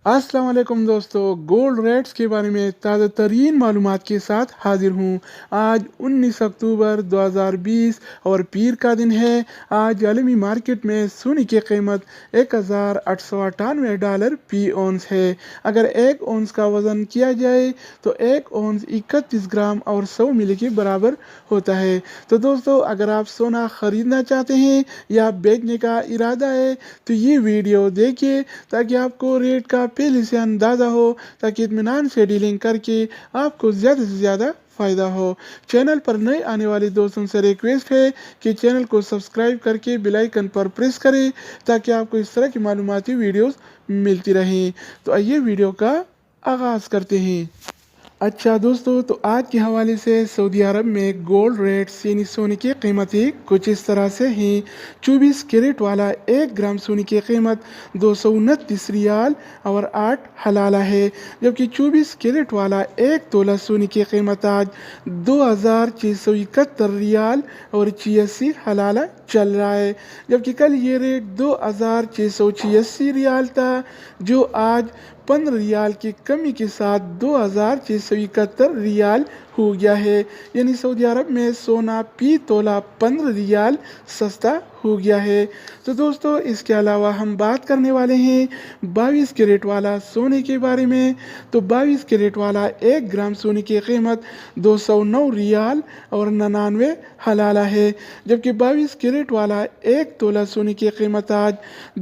अस्सलाम वालेकुम दोस्तों, गोल्ड रेट्स के बारे में ताज़ा तरीन मालूमात के साथ हाजिर हूँ। आज 19 अक्टूबर 2020 और पीर का दिन है। आज आलमी मार्केट में सोने की कीमत $1898 फी औंस है। अगर एक औंस का वज़न किया जाए तो एक औंस 31 ग्राम और 100 मिली के बराबर होता है। तो दोस्तों, अगर आप सोना ख़रीदना चाहते हैं या बेचने का इरादा है तो ये वीडियो देखिए ताकि आपको रेट का पहले से अंदाज़ा हो, ताकि इत्मीनान से डीलिंग करके आपको ज़्यादा से ज़्यादा फ़ायदा हो। चैनल पर नए आने वाले दोस्तों से रिक्वेस्ट है कि चैनल को सब्सक्राइब करके बेल आइकन पर प्रेस करें ताकि आपको इस तरह की मालूमाती वीडियोस मिलती रहें। तो आइए वीडियो का आगाज़ करते हैं। अच्छा दोस्तों, तो आज के हवाले से सऊदी अरब में गोल्ड रेट्स यानी सोने की कीमतें कुछ इस तरह से हैं। 24 कैरेट वाला 1 ग्राम सोने की कीमत 229 रियाल और 8 हलाला है, जबकि 24 कैरेट वाला 1 तोला सोने की कीमत आज 2671 रियाल और 86 हलाला चल रहा है। जबकि कल ये रेट 2686 रियाल था, जो आज 15 रियाल की कमी के साथ 2671 रियाल हो गया है। यानी सऊदी अरब में सोना फी तोला 15 रियाल सस्ता हो गया है। तो दोस्तों, इसके अलावा हम बात करने वाले हैं 22 कैरेट वाला सोने के बारे में। तो 22 कैरेट वाला 1 ग्राम सोने की कीमत 209 रियाल और 99 हलाला है, जबकि 22 कैरेट वाला 1 तोला सोने की कीमत आज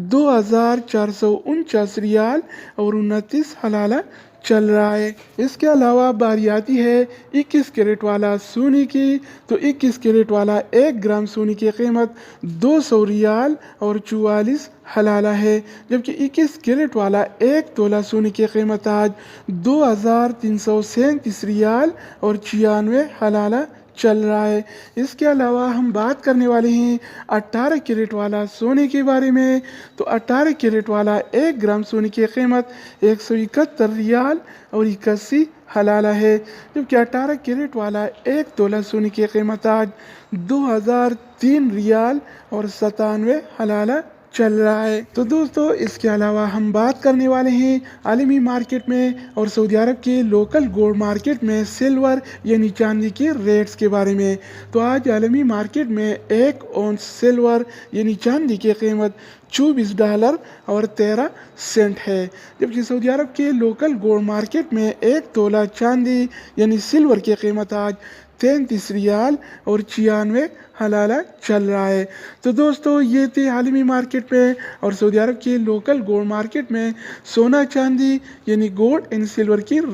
2449 रियाल और 29 हलाला चल रहा है। इसके अलावा बारी आती है 21 कैरेट वाला सोने की। तो 21 कैरेट वाला 1 ग्राम सोने की कीमत 200 रियाल और 44 हलाला है, जबकि 21 कैरेट वाला 1 तोला सोने की कीमत आज 2337 रियाल और 96 हलाला चल रहा है। इसके अलावा हम बात करने वाले हैं 18 कैरेट वाला सोने के बारे में। तो 18 कैरेट वाला 1 ग्राम सोने की कीमत 171 रियाल और 81 हलाला है, जबकि 18 कैरेट वाला 1 तोला सोने की कीमत आज 2003 रियाल और 97 हलाला चल रहा है। तो दोस्तों, इसके अलावा हम बात करने वाले हैं आलमी मार्केट में और सऊदी अरब के लोकल गोल्ड मार्केट में सिल्वर यानी चांदी के रेट्स के बारे में। तो आज आलमी मार्केट में 1 औंस सिल्वर यानी चांदी की कीमत $24 और 13 सेंट है, जबकि सऊदी अरब के लोकल गोल्ड मार्केट में 1 तोला चांदी यानी सिल्वर की कीमत आज 33 रियाल और 96 हलाला चल रहा है। तो दोस्तों, ये थे आलमी मार्केट में और सऊदी अरब के लोकल गोल्ड मार्केट में सोना चांदी यानी गोल्ड एंड सिल्वर की रेट।